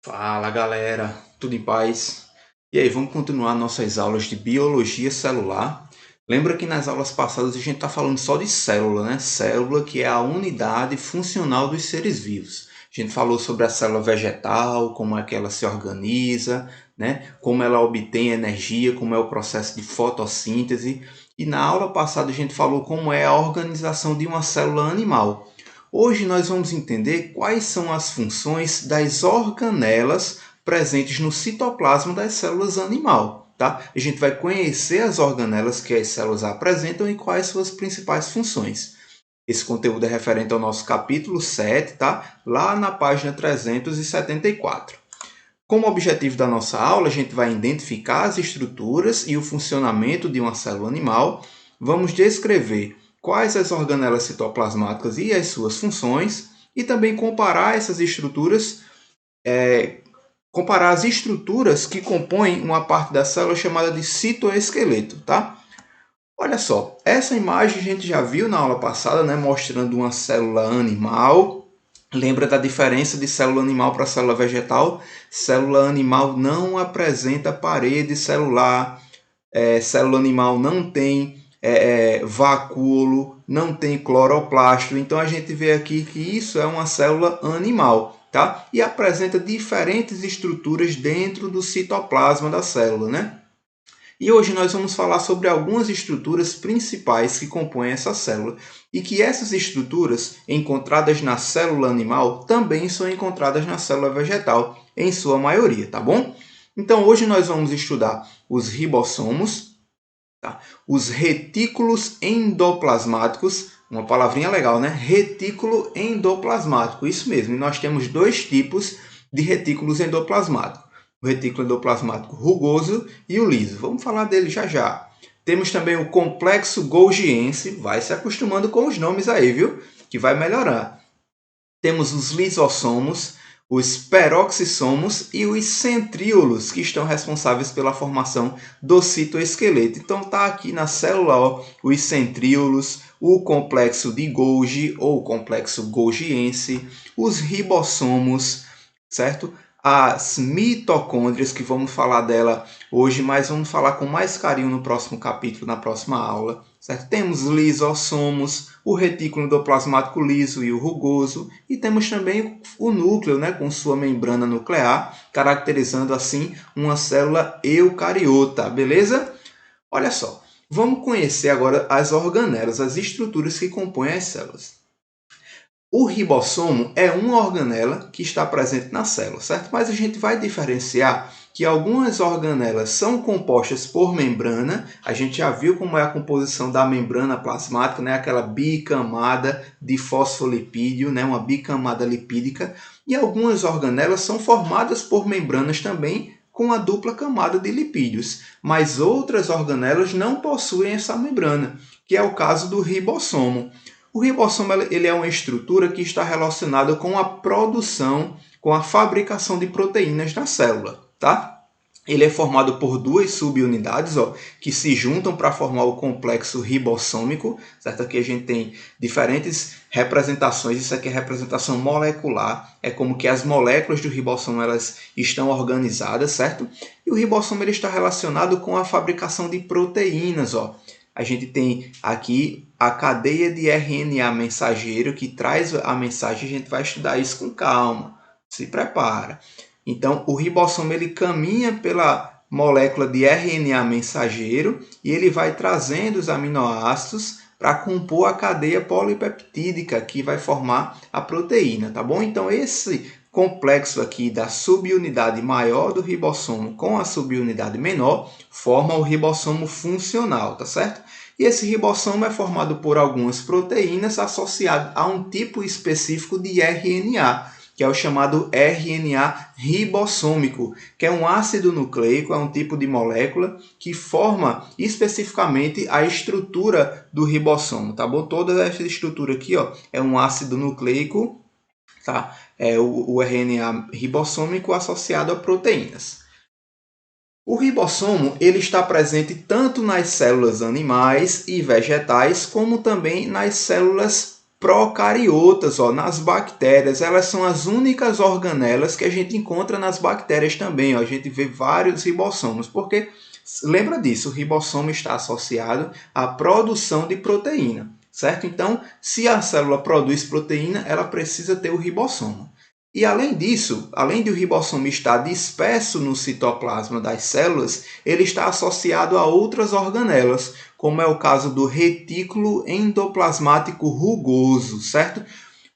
Fala galera, tudo em paz? E aí, vamos continuar nossas aulas de biologia celular. Lembra que nas aulas passadas a gente está falando só de célula, né? Célula que é a unidade funcional dos seres vivos. A gente falou sobre a célula vegetal, como é que ela se organiza, né? Como ela obtém energia, como é o processo de fotossíntese. E na aula passada a gente falou como é a organização de uma célula animal. Hoje nós vamos entender quais são as funções das organelas presentes no citoplasma das células animal. Tá? A gente vai conhecer as organelas que as células apresentam e quais suas principais funções. Esse conteúdo é referente ao nosso capítulo 7, tá? Lá na página 374. Como objetivo da nossa aula, a gente vai identificar as estruturas e o funcionamento de uma célula animal, vamos descrever quais as organelas citoplasmáticas e as suas funções, e também comparar essas estruturas, comparar as estruturas que compõem uma parte da célula chamada de citoesqueleto, tá? Olha só, essa imagem a gente já viu na aula passada, né, mostrando uma célula animal. Lembra da diferença de célula animal para célula vegetal? Célula animal não apresenta parede celular, célula animal não tem vacúolo, não tem cloroplasto. Então a gente vê aqui que isso é uma célula animal, tá? E apresenta diferentes estruturas dentro do citoplasma da célula, né? E hoje nós vamos falar sobre algumas estruturas principais que compõem essa célula e que essas estruturas encontradas na célula animal também são encontradas na célula vegetal, em sua maioria, tá bom? Então hoje nós vamos estudar os ribossomos, tá? Os retículos endoplasmáticos, uma palavrinha legal, né? Retículo endoplasmático, isso mesmo. E nós temos dois tipos de retículos endoplasmáticos. O retículo endoplasmático rugoso e o liso. Vamos falar dele já já. Temos também o complexo golgiense, vai se acostumando com os nomes aí, viu? Que vai melhorar. Temos os lisossomos, os peroxissomos e os centríolos, que estão responsáveis pela formação do citoesqueleto. Então está aqui na célula ó, os centríolos, o complexo de Golgi ou complexo golgiense, os ribossomos, certo? As mitocôndrias, que vamos falar dela hoje, mas vamos falar com mais carinho no próximo capítulo, na próxima aula. Certo? Temos lisossomos, o retículo endoplasmático liso e o rugoso, e temos também o núcleo, né, com sua membrana nuclear, caracterizando assim uma célula eucariota, beleza? Olha só, vamos conhecer agora as organelas, as estruturas que compõem as células. O ribossomo é uma organela que está presente na célula, certo? Mas a gente vai diferenciar que algumas organelas são compostas por membrana. A gente já viu como é a composição da membrana plasmática, né? Aquela bicamada de fosfolipídio, né? Uma bicamada lipídica. E algumas organelas são formadas por membranas também com a dupla camada de lipídios. Mas outras organelas não possuem essa membrana, que é o caso do ribossomo. O ribossomo ele é uma estrutura que está relacionada com a produção, com a fabricação de proteínas na célula, tá? Ele é formado por duas subunidades ó, que se juntam para formar o complexo ribossômico, certo? Aqui a gente tem diferentes representações, isso aqui é representação molecular, é como que as moléculas do ribossomo elas estão organizadas, certo? E o ribossomo ele está relacionado com a fabricação de proteínas, ó. A gente tem aqui a cadeia de RNA mensageiro que traz a mensagem, a gente vai estudar isso com calma, se prepara. Então, o ribossomo ele caminha pela molécula de RNA mensageiro e ele vai trazendo os aminoácidos para compor a cadeia polipeptídica que vai formar a proteína, tá bom? Então, esse complexo aqui da subunidade maior do ribossomo com a subunidade menor forma o ribossomo funcional, tá certo? E esse ribossomo é formado por algumas proteínas associadas a um tipo específico de RNA, que é o chamado RNA ribossômico, que é um ácido nucleico, é um tipo de molécula que forma especificamente a estrutura do ribossomo, tá bom? Toda essa estrutura aqui, ó, é um ácido nucleico, tá? É o RNA ribossômico associado a proteínas. O ribossomo ele está presente tanto nas células animais e vegetais, como também nas células procariotas, ó, nas bactérias. Elas são as únicas organelas que a gente encontra nas bactérias também. Ó. A gente vê vários ribossomos, porque, lembra disso, o ribossomo está associado à produção de proteína, certo? Então, se a célula produz proteína, ela precisa ter o ribossomo. E além disso, além de o ribossomo estar disperso no citoplasma das células, ele está associado a outras organelas, como é o caso do retículo endoplasmático rugoso, certo?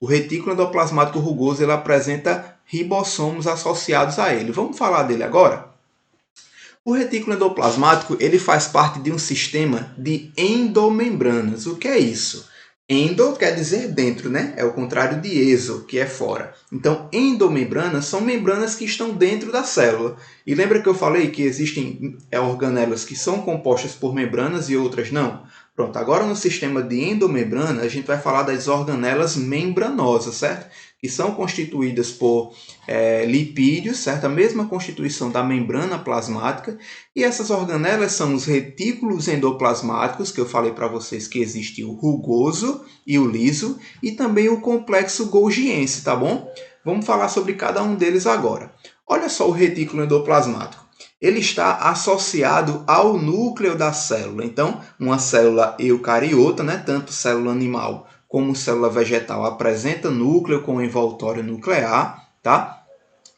O retículo endoplasmático rugoso ele apresenta ribossomos associados a ele. Vamos falar dele agora? O retículo endoplasmático ele faz parte de um sistema de endomembranas. O que é isso? Endo quer dizer dentro, né? É o contrário de exo, que é fora. Então, endomembranas são membranas que estão dentro da célula. E lembra que eu falei que existem organelas que são compostas por membranas e outras não? Pronto, agora no sistema de endomembrana, a gente vai falar das organelas membranosas, certo? Que são constituídas por lipídios, certo? A mesma constituição da membrana plasmática. E essas organelas são os retículos endoplasmáticos, que eu falei para vocês que existe o rugoso e o liso, e também o complexo golgiense, tá bom? Vamos falar sobre cada um deles agora. Olha só o retículo endoplasmático. Ele está associado ao núcleo da célula. Então, uma célula eucariota, né, tanto célula animal como célula vegetal, apresenta núcleo com envoltório nuclear, tá?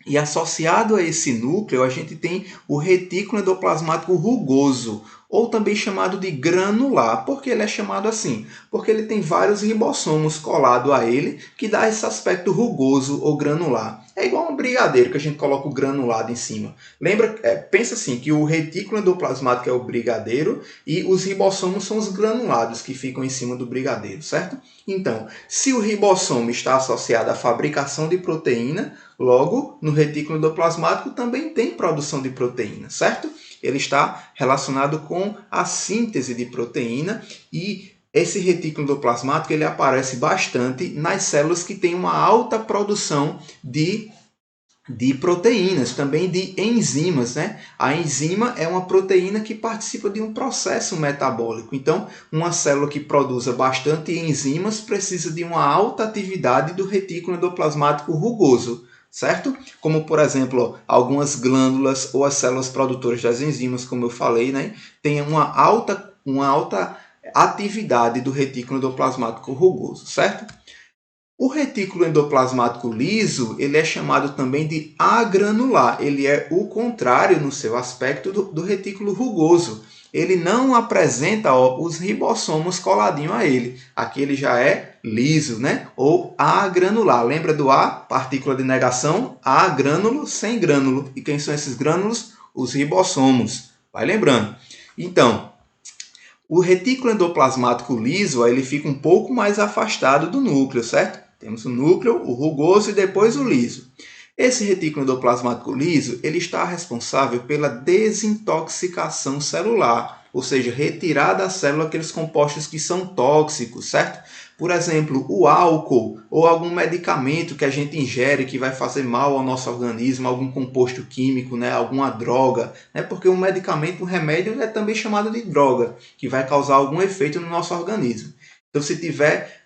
E associado a esse núcleo, a gente tem o retículo endoplasmático rugoso, ou também chamado de granular. Por que ele é chamado assim? Porque ele tem vários ribossomos colados a ele, que dá esse aspecto rugoso ou granular. É igual um brigadeiro, que a gente coloca o granulado em cima. Lembra, pensa assim, que o retículo endoplasmático é o brigadeiro e os ribossomos são os granulados que ficam em cima do brigadeiro, certo? Então, se o ribossomo está associado à fabricação de proteína, logo, no retículo endoplasmático também tem produção de proteína, certo? Ele está relacionado com a síntese de proteína e esse retículo endoplasmático ele aparece bastante nas células que têm uma alta produção de proteínas, também de enzimas, né? A enzima é uma proteína que participa de um processo metabólico. Então, uma célula que produza bastante enzimas precisa de uma alta atividade do retículo endoplasmático rugoso, certo? Como, por exemplo, algumas glândulas ou as células produtoras das enzimas, como eu falei, né? Tem uma alta atividade do retículo endoplasmático rugoso, certo? O retículo endoplasmático liso, ele é chamado também de agranular. Ele é o contrário no seu aspecto do retículo rugoso. Ele não apresenta os ribossomos coladinho a ele. Aqui ele já é liso, né? Ou agranular. Lembra do A? Partícula de negação. Agrânulo sem grânulo. E quem são esses grânulos? Os ribossomos. Vai lembrando. Então, o retículo endoplasmático liso ele fica um pouco mais afastado do núcleo, certo? Temos o núcleo, o rugoso e depois o liso. Esse retículo endoplasmático liso ele está responsável pela desintoxicação celular, ou seja, retirar da célula aqueles compostos que são tóxicos, certo? Por exemplo, o álcool ou algum medicamento que a gente ingere que vai fazer mal ao nosso organismo, algum composto químico, né? Alguma droga, né? Porque um medicamento, um remédio é também chamado de droga, que vai causar algum efeito no nosso organismo. Então, se tiver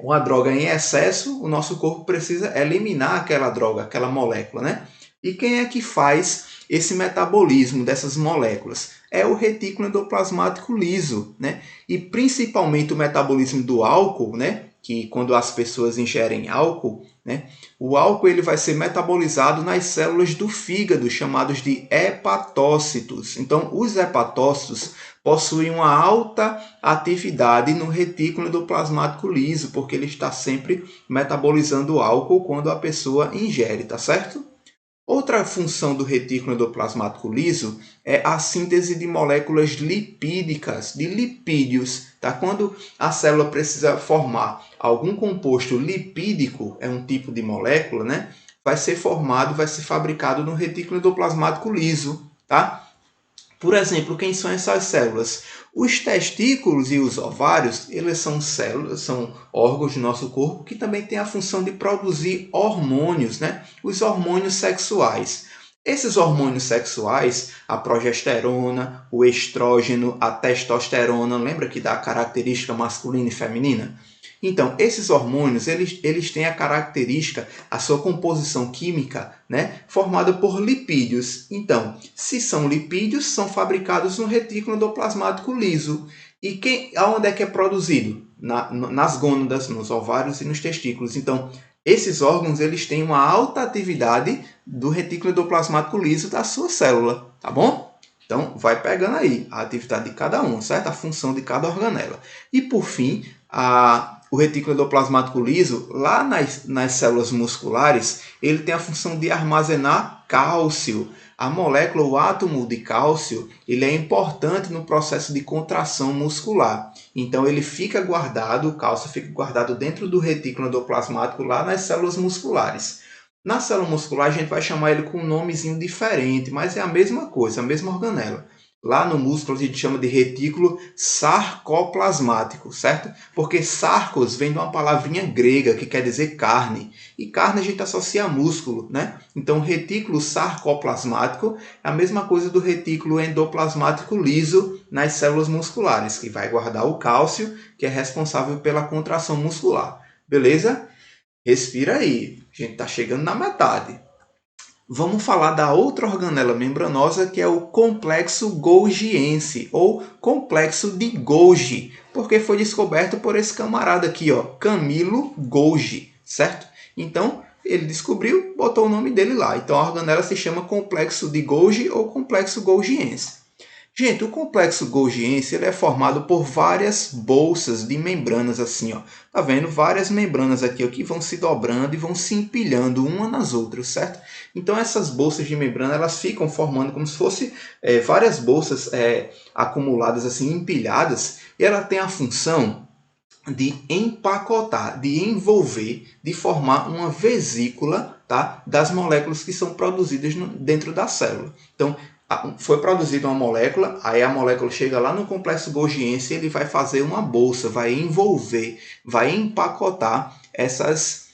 uma droga em excesso, o nosso corpo precisa eliminar aquela droga, aquela molécula, né? E quem é que faz esse metabolismo dessas moléculas? É o retículo endoplasmático liso, né? E principalmente o metabolismo do álcool, né? Que quando as pessoas ingerem álcool, né? O álcool ele vai ser metabolizado nas células do fígado, chamados de hepatócitos. Então, os hepatócitos possuem uma alta atividade no retículo endoplasmático liso, porque ele está sempre metabolizando o álcool quando a pessoa ingere, tá certo? Outra função do retículo endoplasmático liso é a síntese de moléculas lipídicas, de lipídios. Tá? Quando a célula precisa formar algum composto lipídico, é um tipo de molécula, né? Vai ser formado, vai ser fabricado no retículo endoplasmático liso. Tá? Por exemplo, quem são essas células? Os testículos e os ovários, eles são células, são órgãos do nosso corpo que também têm a função de produzir hormônios, né? Os hormônios sexuais. Esses hormônios sexuais, a progesterona, o estrógeno, a testosterona, lembra que dá a característica masculina e feminina? Então, esses hormônios, eles têm a característica, a sua composição química, né, formada por lipídios. Então, se são lipídios, são fabricados no retículo endoplasmático liso. E aonde é que é produzido? Nas gônadas, nos ovários e nos testículos. Então, esses órgãos eles têm uma alta atividade do retículo endoplasmático liso da sua célula, tá bom? Então, vai pegando aí a atividade de cada um, certo? A função de cada organela. E, por fim, o retículo endoplasmático liso, lá nas células musculares, ele tem a função de armazenar cálcio. A molécula, o átomo de cálcio, ele é importante no processo de contração muscular. Então, ele fica guardado, o cálcio fica guardado dentro do retículo endoplasmático, lá nas células musculares. Na célula muscular, a gente vai chamar ele com um nomezinho diferente, mas é a mesma coisa, a mesma organela. Lá no músculo, a gente chama de retículo sarcoplasmático, certo? Porque sarcos vem de uma palavrinha grega que quer dizer carne. E carne a gente associa a músculo, né? Então, o retículo sarcoplasmático é a mesma coisa do retículo endoplasmático liso nas células musculares, que vai guardar o cálcio, que é responsável pela contração muscular. Beleza? Respira aí, a gente está chegando na metade. Vamos falar da outra organela membranosa, que é o complexo golgiense, ou complexo de Golgi, porque foi descoberto por esse camarada aqui, ó, Camilo Golgi, certo? Então, ele descobriu, botou o nome dele lá. Então, a organela se chama complexo de Golgi ou complexo golgiense. Gente, o complexo golgiense ele é formado por várias bolsas de membranas assim, ó. Tá vendo? Várias membranas aqui ó, que vão se dobrando e vão se empilhando uma nas outras, certo? Então essas bolsas de membrana elas ficam formando como se fosse várias bolsas acumuladas assim, empilhadas, e ela tem a função de empacotar, de envolver, de formar uma vesícula, tá, das moléculas que são produzidas dentro da célula. Então, foi produzida uma molécula, aí a molécula chega lá no complexo golgiense e ele vai fazer uma bolsa, vai envolver, vai empacotar essas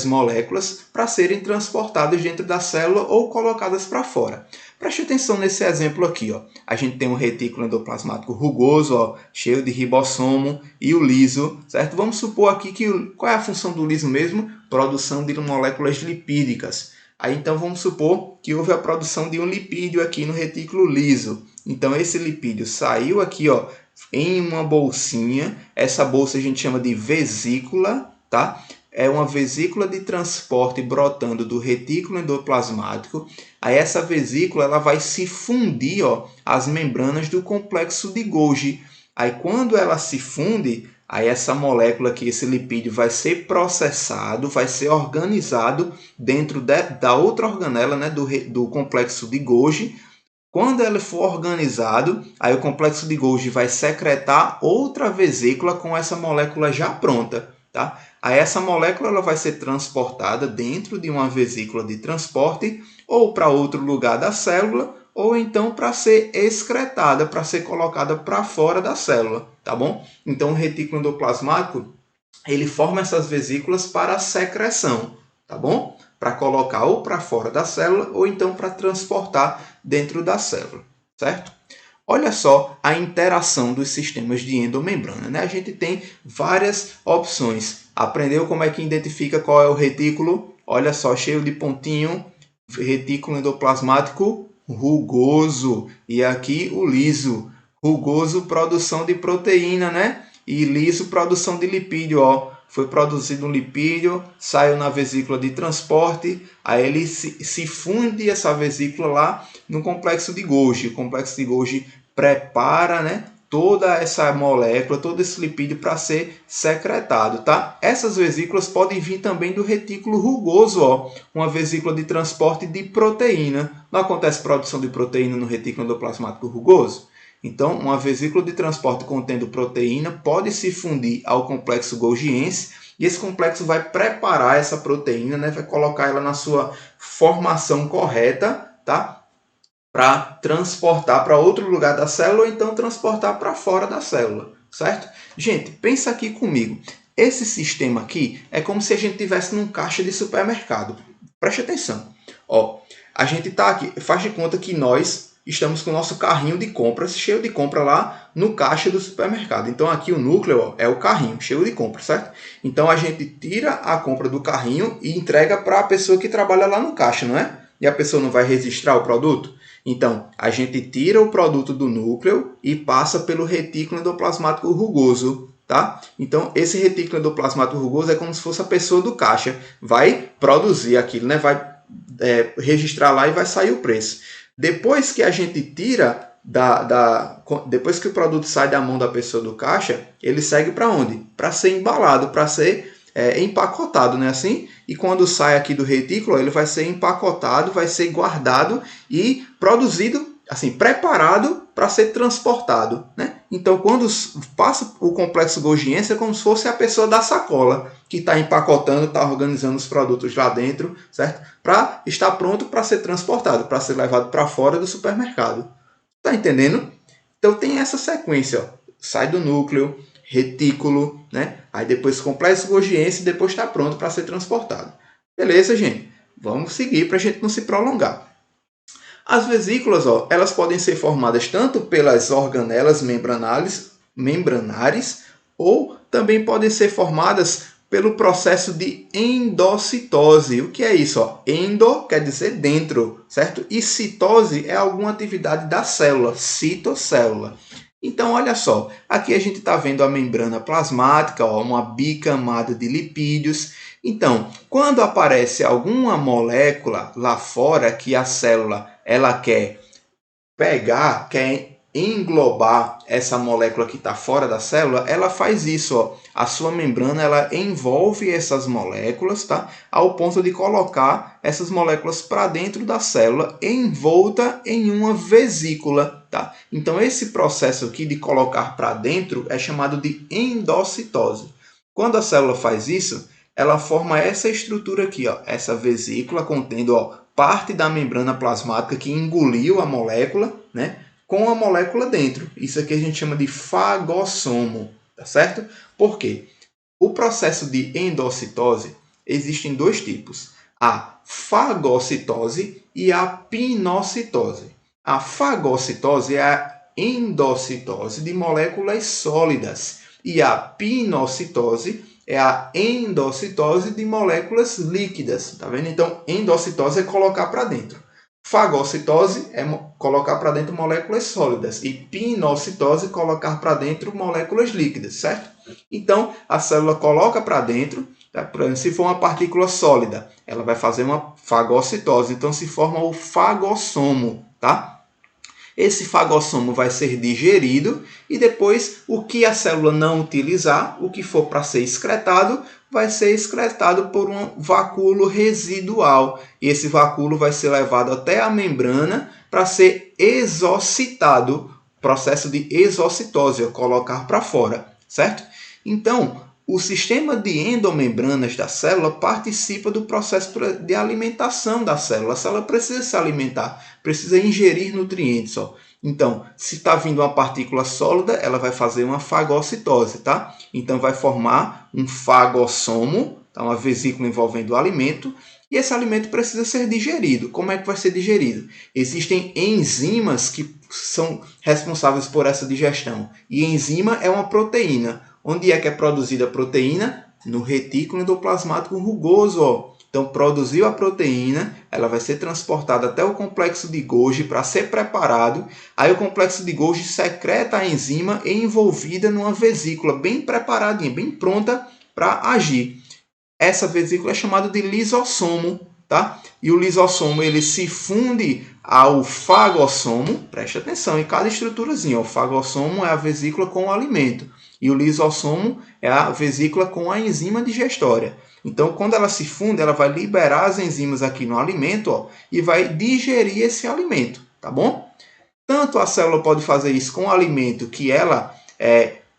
moléculas para serem transportadas dentro da célula ou colocadas para fora. Preste atenção nesse exemplo aqui. Ó. A gente tem um retículo endoplasmático rugoso, ó, cheio de ribossomo, e o liso, certo? Vamos supor aqui que qual é a função do liso mesmo? Produção de moléculas lipídicas. Aí então vamos supor que houve a produção de um lipídio aqui no retículo liso. Então esse lipídio saiu aqui ó, em uma bolsinha. Essa bolsa a gente chama de vesícula, tá? É uma vesícula de transporte brotando do retículo endoplasmático. Aí essa vesícula ela vai se fundir ó, às membranas do complexo de Golgi. Aí quando ela se funde, aí essa molécula aqui, esse lipídio, vai ser processado, vai ser organizado dentro da outra organela, né, do complexo de Golgi. Quando ele for organizado, aí o complexo de Golgi vai secretar outra vesícula com essa molécula já pronta. Tá? Aí essa molécula ela vai ser transportada dentro de uma vesícula de transporte ou para outro lugar da célula, ou então para ser excretada, para ser colocada para fora da célula, tá bom? Então o retículo endoplasmático, ele forma essas vesículas para a secreção, tá bom? Para colocar ou para fora da célula, ou então para transportar dentro da célula, certo? Olha só a interação dos sistemas de endomembrana, né? A gente tem várias opções. Aprendeu como é que identifica qual é o retículo? Olha só, cheio de pontinho, retículo endoplasmático rugoso. E aqui o liso. Rugoso, produção de proteína, né? E liso, produção de lipídio, ó. Foi produzido um lipídio, saiu na vesícula de transporte, aí ele se funde essa vesícula lá no complexo de Golgi. O complexo de Golgi prepara, né, toda essa molécula, todo esse lipídio para ser secretado, tá? Essas vesículas podem vir também do retículo rugoso, ó, uma vesícula de transporte de proteína. Não acontece produção de proteína no retículo endoplasmático rugoso? Então, uma vesícula de transporte contendo proteína pode se fundir ao complexo golgiense e esse complexo vai preparar essa proteína, né, vai colocar ela na sua formação correta, tá? Para transportar para outro lugar da célula ou então transportar para fora da célula, certo? Gente, pensa aqui comigo. Esse sistema aqui é como se a gente estivesse num caixa de supermercado. Preste atenção. Ó, a gente está aqui, faz de conta que nós estamos com o nosso carrinho de compras cheio de compra lá no caixa do supermercado. Então aqui o núcleo, ó, é o carrinho cheio de compra, certo? Então a gente tira a compra do carrinho e entrega para a pessoa que trabalha lá no caixa, não é? E a pessoa não vai registrar o produto? Então a gente tira o produto do núcleo e passa pelo retículo endoplasmático rugoso. Tá? Então, esse retículo endoplasmático rugoso é como se fosse a pessoa do caixa. Vai produzir aquilo, né? Vai registrar lá e vai sair o preço. Depois que a gente tira depois que o produto sai da mão da pessoa do caixa, ele segue para onde? Para ser embalado, para ser empacotado, né? Assim, e quando sai aqui do retículo, ele vai ser empacotado, vai ser guardado e produzido, assim, preparado para ser transportado, né? Então, quando passa o complexo golgiense, é como se fosse a pessoa da sacola que está empacotando, está organizando os produtos lá dentro, certo? Para estar pronto para ser transportado, para ser levado para fora do supermercado. Está entendendo? Então, tem essa sequência, ó. Sai do núcleo, retículo, né? Aí depois complexo golgiense e depois está pronto para ser transportado. Beleza, gente? Vamos seguir para a gente não se prolongar. As vesículas, ó, elas podem ser formadas tanto pelas organelas membranares ou também podem ser formadas pelo processo de endocitose. O que é isso? Ó? Endo quer dizer dentro, certo? E citose é alguma atividade da célula, citocélula. Então, olha só, aqui a gente está vendo a membrana plasmática, ó, uma bicamada de lipídios. Então, quando aparece alguma molécula lá fora que a célula ela quer pegar, quer englobar essa molécula que está fora da célula, ela faz isso. Ó. A sua membrana ela envolve essas moléculas, tá? Ao ponto de colocar essas moléculas para dentro da célula, envolta em uma vesícula. Tá? Então, esse processo aqui de colocar para dentro é chamado de endocitose. Quando a célula faz isso, ela forma essa estrutura aqui, ó, essa vesícula contendo, ó, parte da membrana plasmática que engoliu a molécula, né, com a molécula dentro. Isso aqui a gente chama de fagossomo, tá certo? Por quê? O processo de endocitose existem dois tipos, a fagocitose e a pinocitose. A fagocitose é a endocitose de moléculas sólidas e a pinocitose é a endocitose de moléculas líquidas, tá vendo? Então, endocitose é colocar para dentro. Fagocitose é colocar para dentro moléculas sólidas e pinocitose é colocar para dentro moléculas líquidas, certo? Então, a célula coloca para dentro, tá? Por exemplo, se for uma partícula sólida, ela vai fazer uma fagocitose, então se forma o fagossomo, tá? Esse fagossomo vai ser digerido e depois o que a célula não utilizar, o que for para ser excretado, vai ser excretado por um vacúolo residual. E esse vacúolo vai ser levado até a membrana para ser exocitado, processo de exocitose, colocar para fora, certo? Então, o sistema de endomembranas da célula participa do processo de alimentação da célula. A célula precisa se alimentar, precisa ingerir nutrientes. Ó. Então, se está vindo uma partícula sólida, ela vai fazer uma fagocitose, tá? Então, vai formar um fagossomo, tá? Uma vesícula envolvendo o alimento, e esse alimento precisa ser digerido. Como é que vai ser digerido? Existem enzimas que são responsáveis por essa digestão. E enzima é uma proteína. Onde é que é produzida a proteína? No retículo endoplasmático rugoso. Ó. Então, produziu a proteína, ela vai ser transportada até o complexo de Golgi para ser preparado. Aí o complexo de Golgi secreta a enzima envolvida numa vesícula bem preparadinha, bem pronta para agir. Essa vesícula é chamada de lisossomo, tá? E o lisossomo ele se funde ao fagossomo. Preste atenção em cada estruturazinha. O fagossomo é a vesícula com o alimento. E o lisossomo é a vesícula com a enzima digestória. Então, quando ela se funde, ela vai liberar as enzimas aqui no alimento, ó, e vai digerir esse alimento, tá bom? Tanto a célula pode fazer isso com o alimento que ela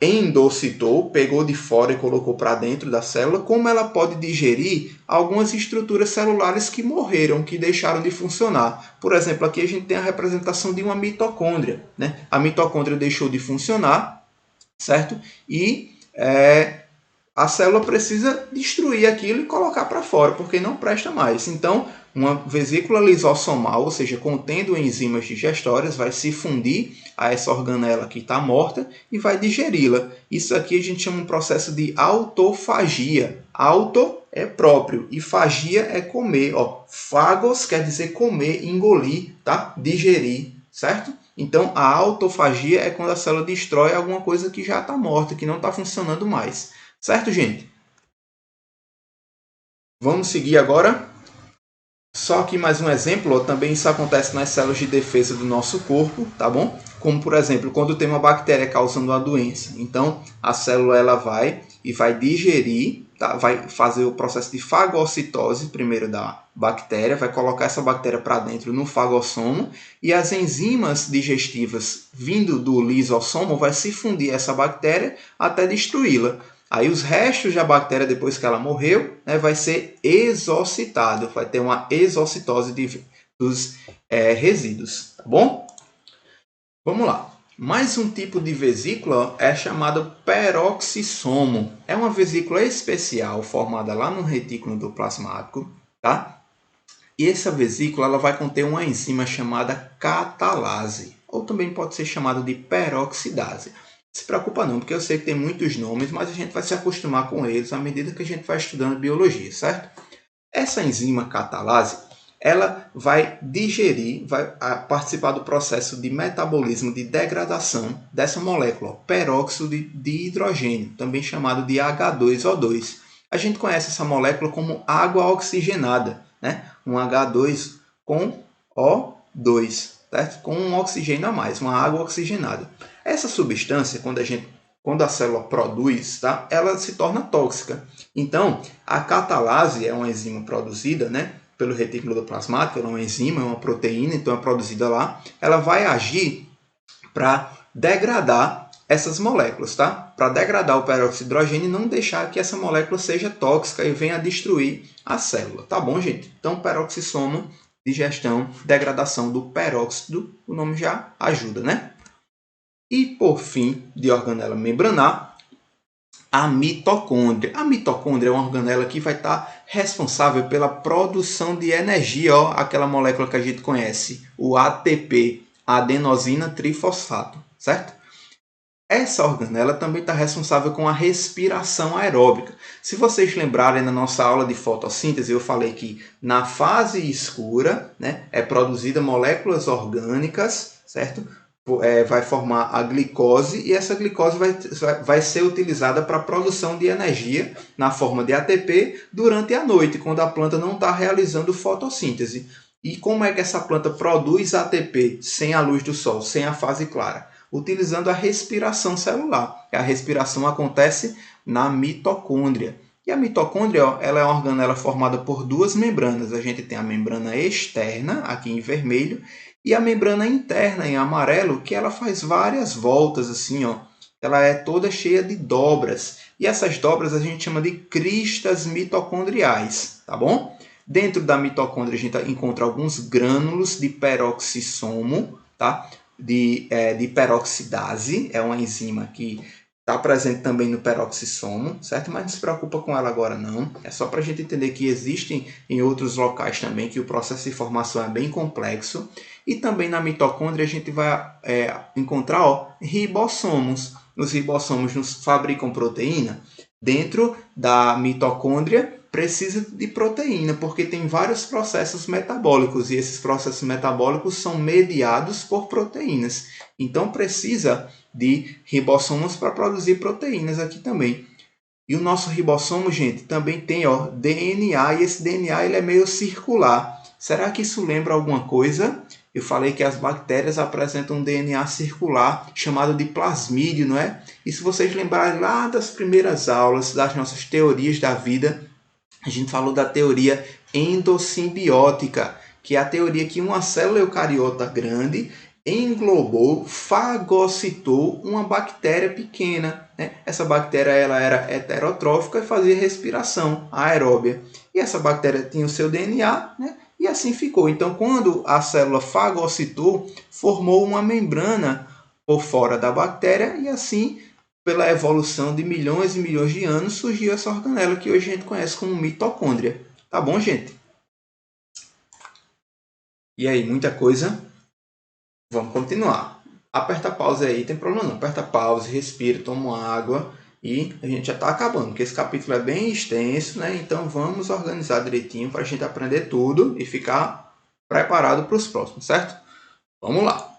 endocitou, pegou de fora e colocou para dentro da célula, como ela pode digerir algumas estruturas celulares que morreram, que deixaram de funcionar. Por exemplo, aqui a gente tem a representação de uma mitocôndria, né? A mitocôndria deixou de funcionar, certo? E a célula precisa destruir aquilo e colocar para fora, porque não presta mais. Então, Uma vesícula lisossomal, ou seja, contendo enzimas digestórias, vai se fundir a essa organela que está morta e vai digeri-la. Isso aqui a gente chama um processo de autofagia. Auto é próprio e fagia é comer. Ó, phagos quer dizer comer, engolir, tá? Digerir, certo? Então, a autofagia é quando a célula destrói alguma coisa que já está morta, que não está funcionando mais. Certo, gente? Vamos seguir agora. Só que mais um exemplo, ó, também isso acontece nas células de defesa do nosso corpo, tá bom? Como, por exemplo, quando tem uma bactéria causando uma doença. Então, a célula ela vai e vai digerir, tá? Vai fazer o processo de fagocitose primeiro da bactéria, vai colocar essa bactéria para dentro no fagossomo e as enzimas digestivas vindo do lisossomo vai se fundir essa bactéria até destruí-la. Aí os restos da bactéria, depois que ela morreu, né, vai ser exocitado, vai ter uma exocitose dos resíduos, tá bom? Vamos lá. Mais um tipo de vesícula é chamado peroxissomo. É uma vesícula especial formada lá no retículo endoplasmático, tá? E essa vesícula ela vai conter uma enzima chamada catalase, ou também pode ser chamada de peroxidase. Se preocupa não, porque eu sei que tem muitos nomes, mas a gente vai se acostumar com eles à medida que a gente vai estudando biologia, certo? Essa enzima catalase, ela vai digerir, vai participar do processo de metabolismo, de degradação dessa molécula, peróxido de hidrogênio, também chamado de H2O2. A gente conhece essa molécula como água oxigenada, né? Um H2 com O2, certo? Com um oxigênio a mais, uma água oxigenada. Essa substância, quando a célula produz, tá? Ela se torna tóxica. Então, a catalase é uma enzima produzida, né, pelo retículo endoplasmático, ela é uma enzima, é uma proteína, então é produzida lá. Ela vai agir para degradar essas moléculas, tá? Para degradar o peróxido de hidrogênio e não deixar que essa molécula seja tóxica e venha destruir a célula. Tá bom, gente? Então, peroxissomo, digestão, degradação do peróxido, o nome já ajuda, né? E, por fim, de organela membranar, a mitocôndria. A mitocôndria é uma organela que vai estar responsável pela produção de energia, ó, aquela molécula que a gente conhece, o ATP, adenosina trifosfato, certo? Essa organela também está responsável com a respiração aeróbica. Se vocês lembrarem na nossa aula de fotossíntese, eu falei que na fase escura, né, é produzida moléculas orgânicas, certo? Vai formar a glicose e essa glicose vai ser utilizada para a produção de energia na forma de ATP durante a noite, quando a planta não está realizando fotossíntese. E como é que essa planta produz ATP sem a luz do sol, sem a fase clara? Utilizando a respiração celular. A respiração acontece na mitocôndria. E a mitocôndria, ó, ela é uma organela formada por duas membranas. A gente tem a membrana externa, aqui em vermelho, e a membrana interna, em amarelo, que ela faz várias voltas, assim, ó. Ela é toda cheia de dobras. E essas dobras a gente chama de cristas mitocondriais, tá bom? Dentro da mitocôndria a gente encontra alguns grânulos de peroxissomo, tá? De peroxidase, é uma enzima que está presente também no peroxissomo, certo? Mas não se preocupa com ela agora não. É só para a gente entender que existem em outros locais também, que o processo de formação é bem complexo. E também na mitocôndria a gente vai encontrar ribossomos. Os ribossomos nos fabricam proteína. Dentro da mitocôndria precisa de proteína, porque tem vários processos metabólicos, e esses processos metabólicos são mediados por proteínas. Então precisa de ribossomos para produzir proteínas aqui também. E o nosso ribossomo, gente, também tem DNA, e esse DNA ele é meio circular. Será que isso lembra alguma coisa? Eu falei que as bactérias apresentam um DNA circular chamado de plasmídio, não é? E se vocês lembrarem lá das primeiras aulas, das nossas teorias da vida, a gente falou da teoria endossimbiótica, que é a teoria que uma célula eucariota grande englobou, fagocitou uma bactéria pequena, né? Essa bactéria ela era heterotrófica e fazia respiração aeróbia. E essa bactéria tinha o seu DNA, né? E assim ficou. Então, quando a célula fagocitou, formou uma membrana por fora da bactéria e assim, pela evolução de milhões e milhões de anos, surgiu essa organela que hoje a gente conhece como mitocôndria. Tá bom, gente? E aí, muita coisa? Vamos continuar. Aperta pause aí, tem problema não. Aperta pause, respira, toma uma água e a gente já está acabando, porque esse capítulo é bem extenso, né? Então vamos organizar direitinho para a gente aprender tudo e ficar preparado para os próximos, certo? Vamos lá.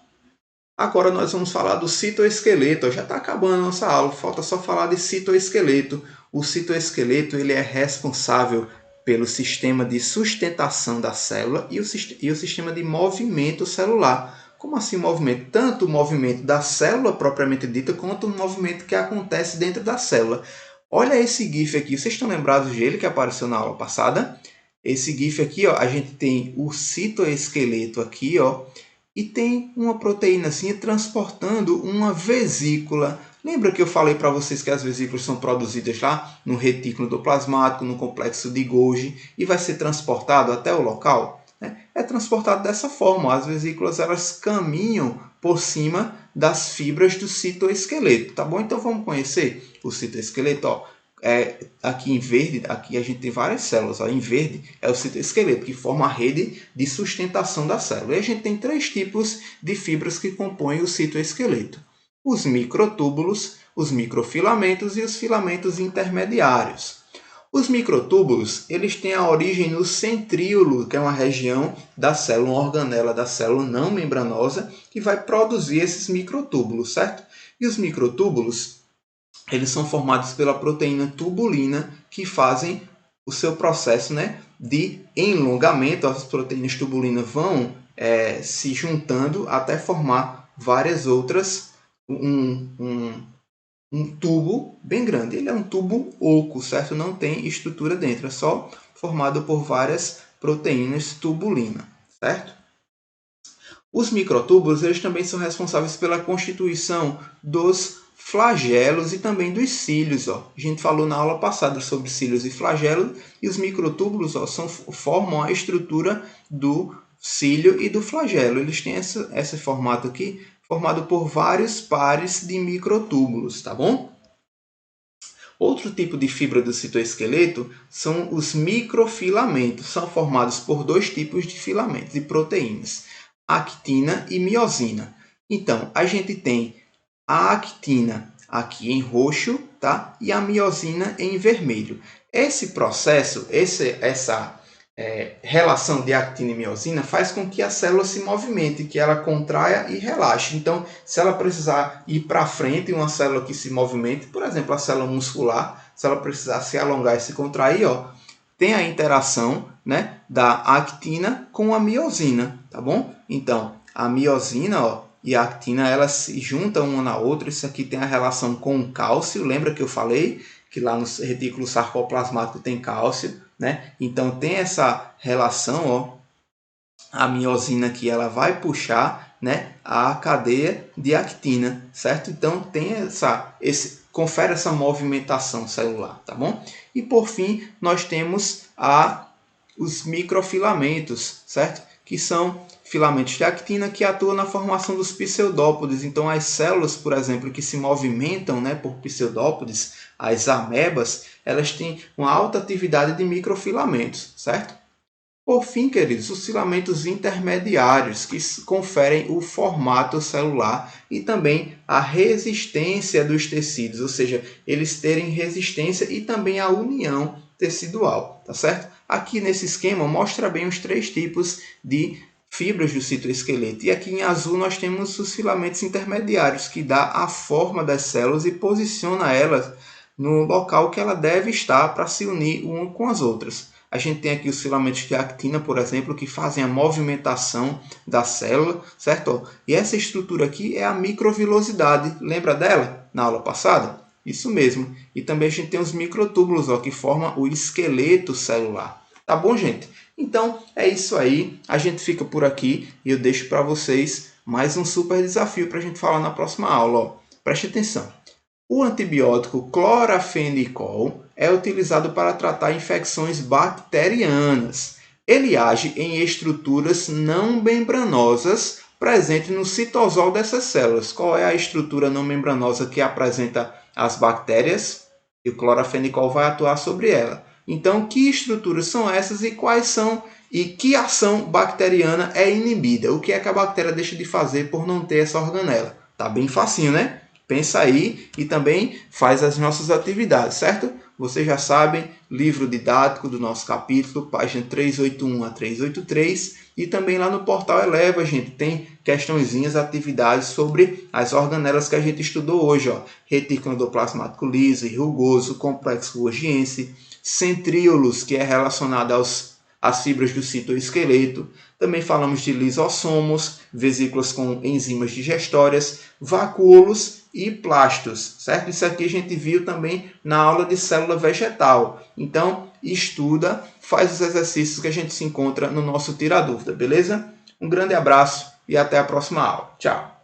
Agora nós vamos falar do citoesqueleto. Já está acabando a nossa aula, falta só falar de citoesqueleto. O citoesqueleto ele é responsável pelo sistema de sustentação da célula e o sistema de movimento celular. Como assim movimento? Tanto o movimento da célula propriamente dita, quanto o movimento que acontece dentro da célula. Olha esse GIF aqui, vocês estão lembrados dele que apareceu na aula passada? Esse GIF aqui, ó, a gente tem o citoesqueleto aqui, ó, e tem uma proteínazinha transportando uma vesícula. Lembra que eu falei para vocês que as vesículas são produzidas lá no retículo endoplasmático, no complexo de Golgi, e vai ser transportado até o local? É transportado dessa forma. As vesículas elas caminham por cima das fibras do citoesqueleto, tá bom? Então vamos conhecer o citoesqueleto, ó. Aqui em verde, aqui a gente tem várias células. Ó. Em verde é o citoesqueleto, que forma a rede de sustentação da célula. E a gente tem 3 tipos de fibras que compõem o citoesqueleto. Os microtúbulos, os microfilamentos e os filamentos intermediários. Os microtúbulos eles têm a origem no centríolo, que é uma região da célula, uma organela da célula não membranosa, que vai produzir esses microtúbulos, certo? E os microtúbulos eles são formados pela proteína tubulina, que fazem o seu processo, né, de enlongamento. As proteínas tubulinas vão se juntando até formar várias outras, um tubo bem grande. Ele é um tubo oco, certo? Não tem estrutura dentro, é só formado por várias proteínas tubulinas, certo? Os microtúbulos eles também são responsáveis pela constituição dos flagelos e também dos cílios. Ó. A gente falou na aula passada sobre cílios e flagelos, e os microtúbulos formam a estrutura do cílio e do flagelo. Eles têm esse formato aqui, formado por vários pares de microtúbulos, tá bom? Outro tipo de fibra do citoesqueleto são os microfilamentos. São formados por 2 tipos de filamentos de proteínas, actina e miosina. Então, a gente tem a actina aqui em roxo, tá? E a miosina em vermelho. Esse processo, essa relação de actina e miosina faz com que a célula se movimente, que ela contraia e relaxe. Então, se ela precisar ir para frente, uma célula que se movimente, por exemplo, a célula muscular, se ela precisar se alongar e se contrair, ó, tem a interação, né, da actina com a miosina, tá bom? Então, a miosina, ó, e a actina, elas se juntam uma na outra. Isso aqui tem a relação com o cálcio. Lembra que eu falei que lá no retículo sarcoplasmático tem cálcio, né? Então tem essa relação, ó. A miosina aqui ela vai puxar, né, a cadeia de actina, certo? Então tem confere essa movimentação celular, tá bom? E por fim, nós temos os microfilamentos, certo? Que são filamentos de actina que atuam na formação dos pseudópodes. Então, as células, por exemplo, que se movimentam, né, por pseudópodes, as amebas, elas têm uma alta atividade de microfilamentos, certo? Por fim, queridos, os filamentos intermediários, que conferem o formato celular e também a resistência dos tecidos, ou seja, eles terem resistência e também a união tecidual, tá certo? Aqui nesse esquema mostra bem os 3 tipos de fibras do citoesqueleto. E aqui em azul nós temos os filamentos intermediários, que dá a forma das células e posiciona elas no local que ela deve estar para se unir uma com as outras. A gente tem aqui os filamentos de actina, por exemplo, que fazem a movimentação da célula, certo? E essa estrutura aqui é a microvilosidade. Lembra dela na aula passada? Isso mesmo. E também a gente tem os microtúbulos, ó, que formam o esqueleto celular. Tá bom, gente? Então, é isso aí. A gente fica por aqui e eu deixo para vocês mais um super desafio para a gente falar na próxima aula. Ó. Preste atenção. O antibiótico clorafenicol é utilizado para tratar infecções bacterianas. Ele age em estruturas não membranosas presentes no citosol dessas células. Qual é a estrutura não membranosa que apresenta as bactérias? E o clorafenicol vai atuar sobre ela. Então, que estruturas são essas e quais são E que ação bacteriana é inibida? O que é que a bactéria deixa de fazer por não ter essa organela? Tá bem facinho, né? Pensa aí e também faz as nossas atividades, certo? Vocês já sabem, livro didático do nosso capítulo, página 381 a 383. E também lá no portal Eleva, gente, tem questõezinhas, atividades sobre as organelas que a gente estudou hoje. Ó. Retículo endoplasmático liso e rugoso, complexo golgiense, centríolos, que é relacionado às fibras do citoesqueleto. Também falamos de lisossomos, vesículas com enzimas digestórias, vacúolos e plastos, certo? Isso aqui a gente viu também na aula de célula vegetal. Então, estuda, faz os exercícios que a gente se encontra no nosso Tira Dúvida, beleza? Um grande abraço e até a próxima aula. Tchau!